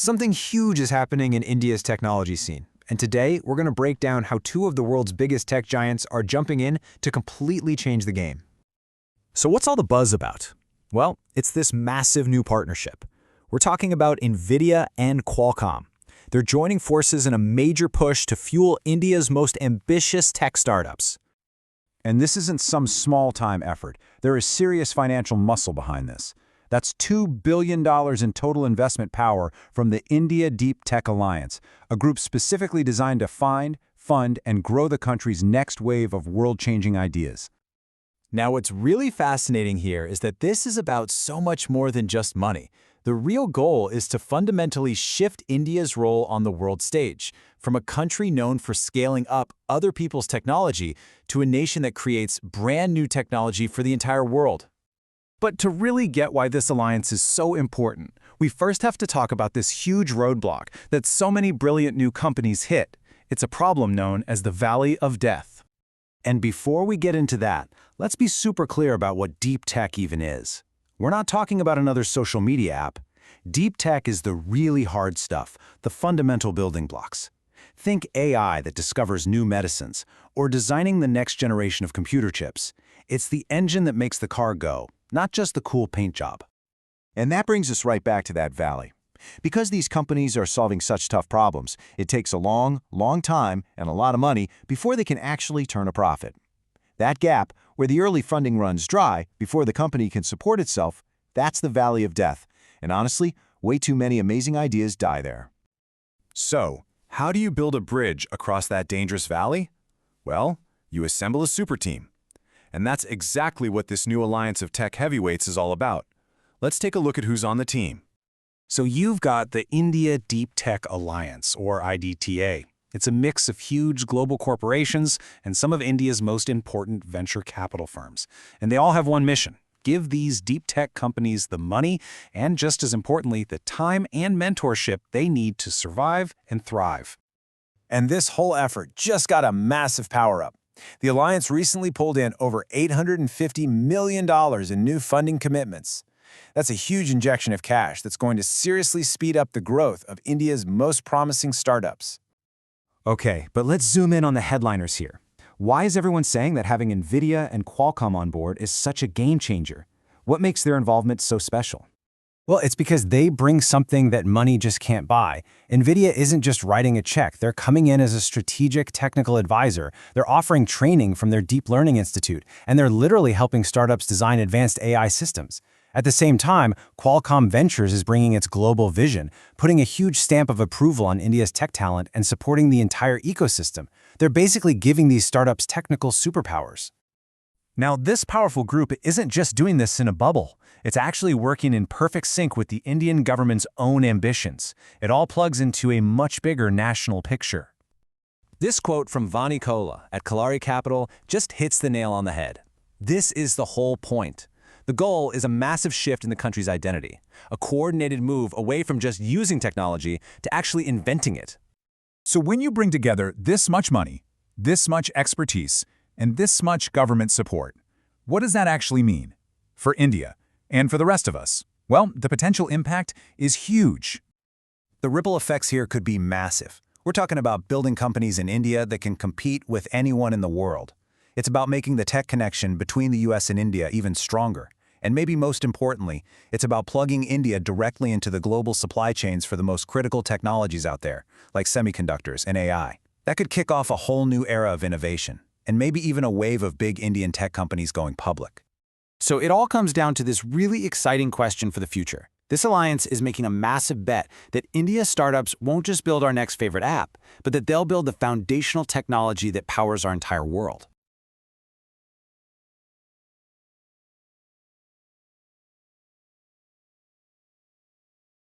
Something huge is happening in India's technology scene, and today we're going to break down how two of the world's biggest tech giants are jumping in to completely change the game. So what's all the buzz about? Well, it's this massive new partnership. We're talking about Nvidia and Qualcomm. They're joining forces in a major push to fuel India's most ambitious tech startups. And this isn't some small-time effort. There is serious financial muscle behind this. That's $2 billion in total investment power from the India Deep Tech Alliance, a group specifically designed to find, fund, and grow the country's next wave of world-changing ideas. Now, what's really fascinating here is that this is about so much more than just money. The real goal is to fundamentally shift India's role on the world stage, from a country known for scaling up other people's technology to a nation that creates brand new technology for the entire world. But to really get why this alliance is so important, we first have to talk about this huge roadblock that so many brilliant new companies hit. It's a problem known as the Valley of Death. And before we get into that, let's be super clear about what deep tech even is. We're not talking about another social media app. Deep tech is the really hard stuff, the fundamental building blocks. Think AI that discovers new medicines, or designing the next generation of computer chips. It's the engine that makes the car go, not just the cool paint job. And that brings us right back to that valley. Because these companies are solving such tough problems, it takes a long time and a lot of money before they can actually turn a profit. That gap, where the early funding runs dry before the company can support itself, that's the Valley of Death. And honestly, way too many amazing ideas die there. So, how do you build a bridge across that dangerous valley? Well, you assemble a super team. And that's exactly what this new alliance of tech heavyweights is all about. Let's take a look at who's on the team. So you've got the India Deep Tech Alliance, or IDTA. It's a mix of huge global corporations and some of India's most important venture capital firms. And they all have one mission: give these deep tech companies the money and, just as importantly, the time and mentorship they need to survive and thrive. And this whole effort just got a massive power-up. The alliance recently pulled in over $850 million in new funding commitments. That's a huge injection of cash that's going to seriously speed up the growth of India's most promising startups. Okay, but let's zoom in on the headliners here. Why is everyone saying that having Nvidia and Qualcomm on board is such a game changer? What makes their involvement so special? Well, it's because they bring something that money just can't buy. Nvidia isn't just writing a check. They're coming in as a strategic technical advisor. They're offering training from their Deep Learning Institute, and they're literally helping startups design advanced AI systems. At the same time, Qualcomm Ventures is bringing its global vision, putting a huge stamp of approval on India's tech talent and supporting the entire ecosystem. They're basically giving these startups technical superpowers. Now, this powerful group isn't just doing this in a bubble. It's actually working in perfect sync with the Indian government's own ambitions. It all plugs into a much bigger national picture. This quote from Vani Kola at Kalari Capital just hits the nail on the head. This is the whole point. The goal is a massive shift in the country's identity, a coordinated move away from just using technology to actually inventing it. So when you bring together this much money, this much expertise, and this much government support, what does that actually mean for India and for the rest of us? Well, the potential impact is huge. The ripple effects here could be massive. We're talking about building companies in India that can compete with anyone in the world. It's about making the tech connection between the US and India even stronger. And maybe most importantly, it's about plugging India directly into the global supply chains for the most critical technologies out there, like semiconductors and AI. That could kick off a whole new era of innovation, and maybe even a wave of big Indian tech companies going public. So it all comes down to this really exciting question for the future. This alliance is making a massive bet that India startups won't just build our next favorite app, but that they'll build the foundational technology that powers our entire world.